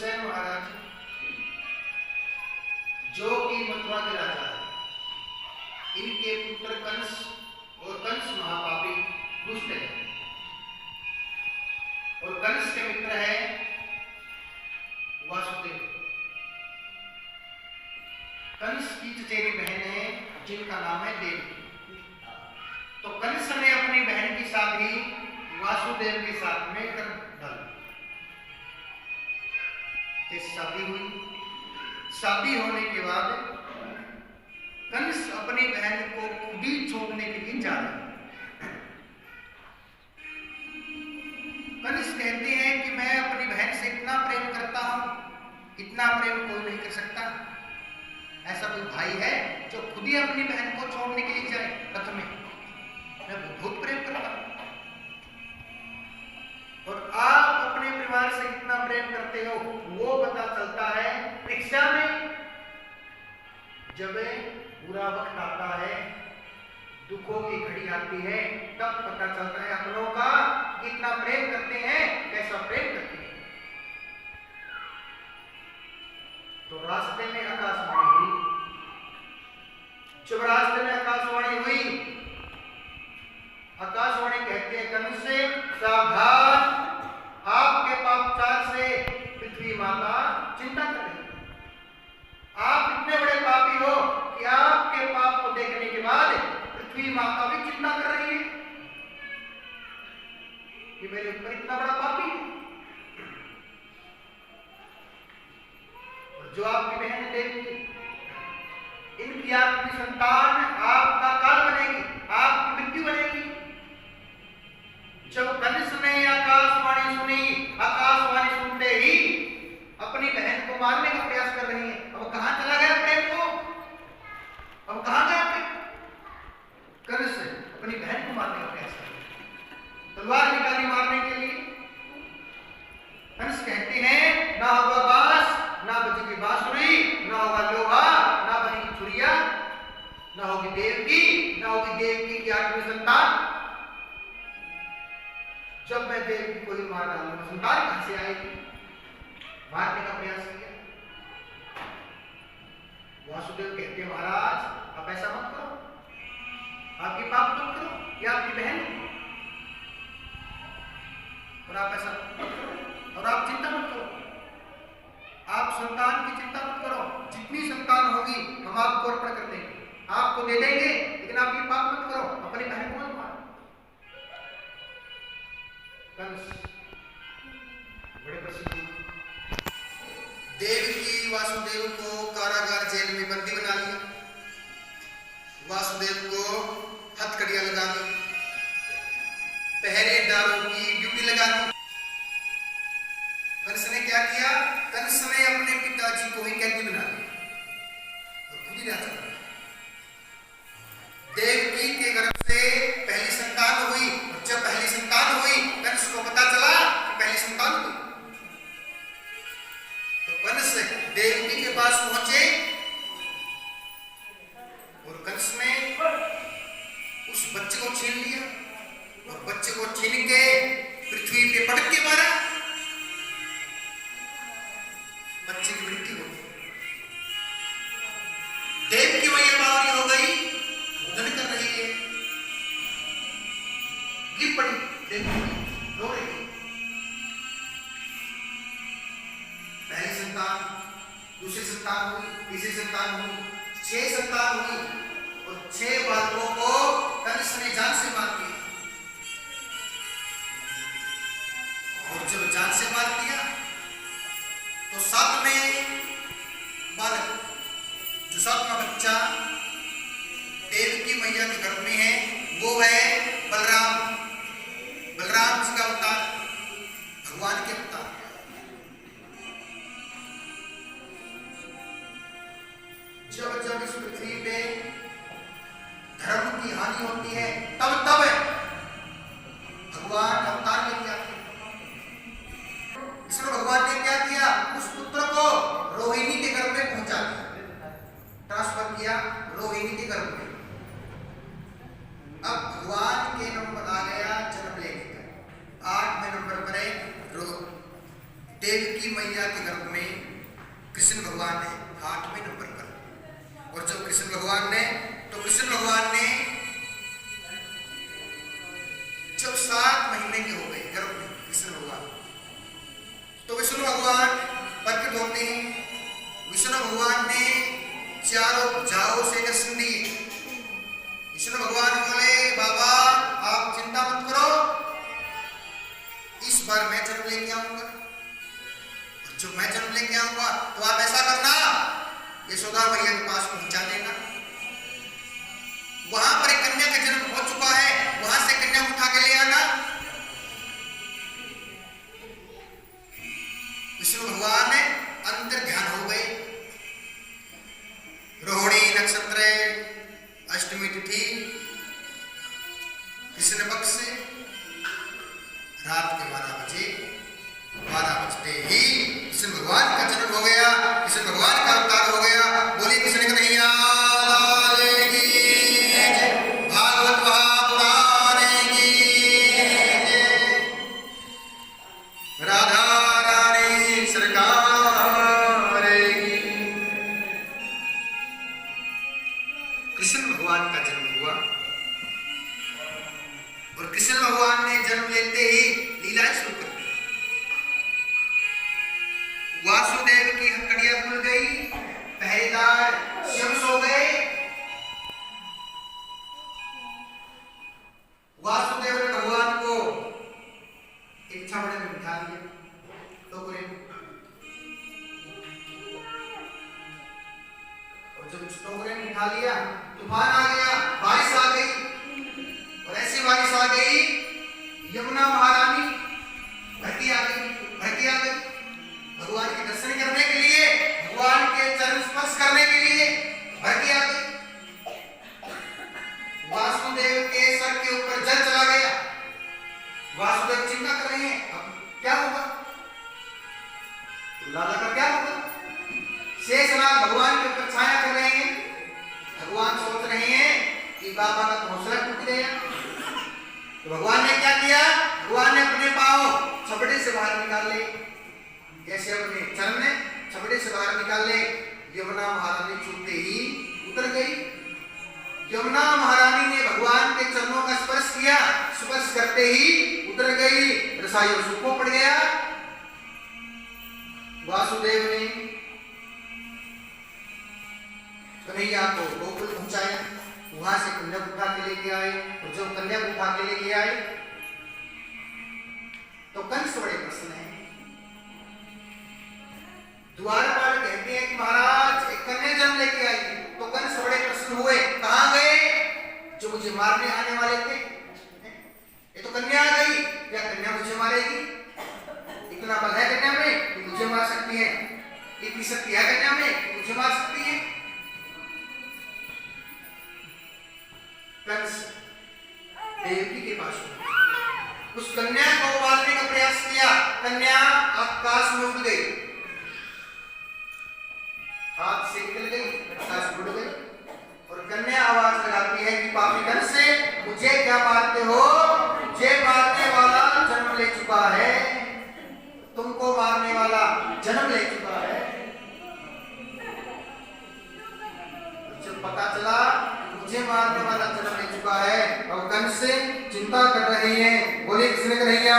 उग्रसेन महाराज जो कि मथुरा के राजा है, इनके पुत्र कंस और कंस महापापी दुष्ट है और कंस के मित्र है वासुदेव। कंस की चचेरी बहन है जिनका नाम है देवकी। तो कंस ने अपनी बहन की शादी वासुदेव के साथ में कर डाली। शादी हुई। शादी होने के बाद कंस अपनी बहन को खुद ही छोड़ने के लिए जा रहे हैं। कंस कहते हैं कि मैं अपनी बहन से इतना प्रेम करता हूं, इतना प्रेम कोई नहीं कर सकता। ऐसा कोई भाई है जो खुद ही अपनी बहन को छोड़ने के लिए जाए रथ में? मैं बहुत प्रेम करता हूं। और आप अपने परिवार से कितना प्रेम करते हो वो पता चलता है परीक्षा में। जब बुरा वक्त आता है, दुखों की घड़ी आती है, तब पता चलता है अपनों का कितना प्रेम करते हैं, कैसा प्रेम करते हैं। तो रास्ते में आकाशवाणी हुई। जब रास्ते में आकाशवाणी हुई, आकाशवाणी कहते हैं कंस से सावधान, आपके पापचार से पृथ्वी माता चिंता कर रही है। आप इतने बड़े पापी हो कि आपके पाप को देखने के बाद पृथ्वी माता भी चिंता कर रही है कि मेरे ऊपर इतना बड़ा पापी है। और जो आपकी बहन है देवकी, इनकी आपकी संतान आपका काल बनेगी, आपकी मृत्यु बनेगी। जब कंस ने आकाशवाणी सुनी, आकाशवाणी सुनते ही अपनी बहन को मारने का प्रयास कर रही है। अब कहां चला गया प्रेम को? अब कहां गया प्रेम? कंस अपनी बहन को मारने का प्रयास कर रही है, तलवार निकाली मारने के लिए। कंस कहते हैं ना होगा बांस, ना बजेगी बांसुरी, ना होगा लोहा, ना बनेगी छुरिया, ना होगी देवकी, ना होगी देवकी की आठवीं संतान। जब मैं देवकी को ही मार डालूंगा, संतान कहां से आएगी? मारने का प्रयास किया। वासुदेव कहते महाराज आप ऐसा मत करो, आपकी पाप मत करो, ये आपकी बहन है और आप ऐसा मत करो। और आप चिंता मत करो, आप संतान की चिंता मत करो। जितनी संतान होगी हम आपको अर्पण कर देंगे, आपको दे देंगे, लेकिन आप ये पाप मत करो, अपनी बहन को मत मारो। कंस बड़े प्रसिद्ध। देवकी वासुदेव को कारागार जेल में बंदी बना लिया। वासुदेव को हथकड़ियां लगा दी, पहरेदारों की ड्यूटी लगा दी। कंस ने क्या किया? कंस ने अपने पिताजी को ही कैदी बना लिया और खुद ही राजा बना। देवकी के गर्भ से पहली संतान हुई और जब पहली संतान हुई कंस को पता चला कि पहली संतान हुई, तो कंस देवकी के पास पहुंचे और कंस ने उस बच्चे को छीन लिया और बच्चे को छीन के पृथ्वी पे पटक के मारा। बच्चे की मृत्यु हो गई। देवकी मैया बावरी हो गई, रोदन कर रही है, गिर पड़ी, देवकी रो रही है। पहली संतान, दूसरी संतान हुई, तीसरी संतान हुई, 6 संतान हुई और 6 बालकों को कंस ने जान से मार दिया। और जब जान से मार दिया तो 7वें बालक, जो 7वां बच्चा देवकी मैया के गर्भ में है, वो है बलराम। बलराम जी का अवतार, भगवान के अवतार। जब जब इस पृथ्वी पे धर्म की हानि होती है तब तब भगवान अवतार लेके आते हैं। इसलिए भगवान ने क्या किया? उस पुत्र को रोहिणी के गर्भ में पहुंचा दिया, ट्रांसफर किया रोहिणी के गर्भ में। अब भगवान के नंबर आ गया जन्म लेने का, 8वें नंबर पर है देवकी मैया के गर्भ में कृष्ण भगवान ने 8वें नंबर पर, और जब कृष्ण भगवान ने जब 7 महीने के हो गए गर्भ में कृष्ण भगवान, तो विष्णु भगवान प्रकट होते हैं। विष्णु भगवान ने चारों भुजाओं से दर्शन दिए। विष्णु भगवान बोले, बाबा आप चिंता मत करो, इस बार मैं जन्म लेके आऊंगा, और जब मैं जन्म लेके आऊंगा तो आप ऐसा करना, यशोदा मैया के पास पहुंचा देना। वहां पर एक कन्या का जन्म हो चुका है, वहां से कन्या उठा के ले आना। विष्णु भगवान अंतर ध्यान हो गए। रोहिणी नक्षत्र, अष्टमी तिथि, कृष्ण पक्ष से रात के 12 बजते ही कृष्ण भगवान का जन्म हो गया, कृष्ण भगवान का अवतार हो गया। बोले कृष्ण कन्हैया लाल की जय, भागवत महापुराण की जय, राधा रानी सरकार की। कृष्ण भगवान का जन्म हुआ, और कृष्ण भगवान ने जन्म लेते ही लीलाएं शुरू कर दी। वासुदेव की हथकड़ियां खुल गई, पहरेदार स्वयं सो गए। वासुदेव ने भगवान को एक छावड़े में बिठा दिया, टोकरे में, और जब टोकरे में बिठा लिया, तूफान आ गया, बारिश आ गई, और ऐसी बारिश आ गई, यमुना महारानी बहती आ गई। भगवान के दर्शन करने के लिए, भगवान के चरण स्पर्श करने के लिए बहती आ गई। वासुदेव के सर के ऊपर जल चला गया। वासुदेव चिंता कर रहे हैं, अब क्या होगा, लाला का क्या होगा। शेषनाग भगवान के ऊपर छाया कर रहे हैं। भगवान सोच रहे हैं कि बाबा का हौसला टूट गया। तो भगवान ने क्या किया, भगवान ने अपने पांव छपड़े से बाहर निकाल ले, जैसे अपने चरण ने छपड़े से बाहर निकाल ले। यमुना महारानी छूते ही उतर गई। यमुना महारानी ने भगवान के चरणों का स्पर्श किया, स्पर्श करते ही उतर गई, रसायन सूखो पड़ गया। वासुदेव ने कन्हैया को गोकुल पहुंचाया, वहां से कन्या को उठा के लेके आए, और जब कन्या को उठा के लेके आए तो कंस बड़े प्रसन्न हैं। द्वारपाल कहते हैं कि महाराज एक कन्या जन्म लेके आई, तो कंस बड़े प्रसन्न हुए। कहां गए, जो मुझे मारने आने वाले थे, ये तो कन्या आ गई, या कन्या मुझे मारेगी, इतना बल है कन्या में कि मुझे मार सकती है, इतनी शक्ति है कन्या में कि मुझे मार सकती है। कंस देवकी के पास उस कन्या को मारने का प्रयास किया। कन्या आकाश में उड़ गई, हाथ से निकल गई, आकाश में उड़ गई, और कन्या आवाज लगाती है कि पापी कंस से मुझे क्या मारते हो, मुझे मारने वाला जन्म ले चुका है, तुमको मारने वाला जन्म ले चुका है। जब पता चला मुझे मारने वाला जन्म ले चुका है, और कंस से चिंता कर रहे हैं। बोले कृष्ण कन्हैया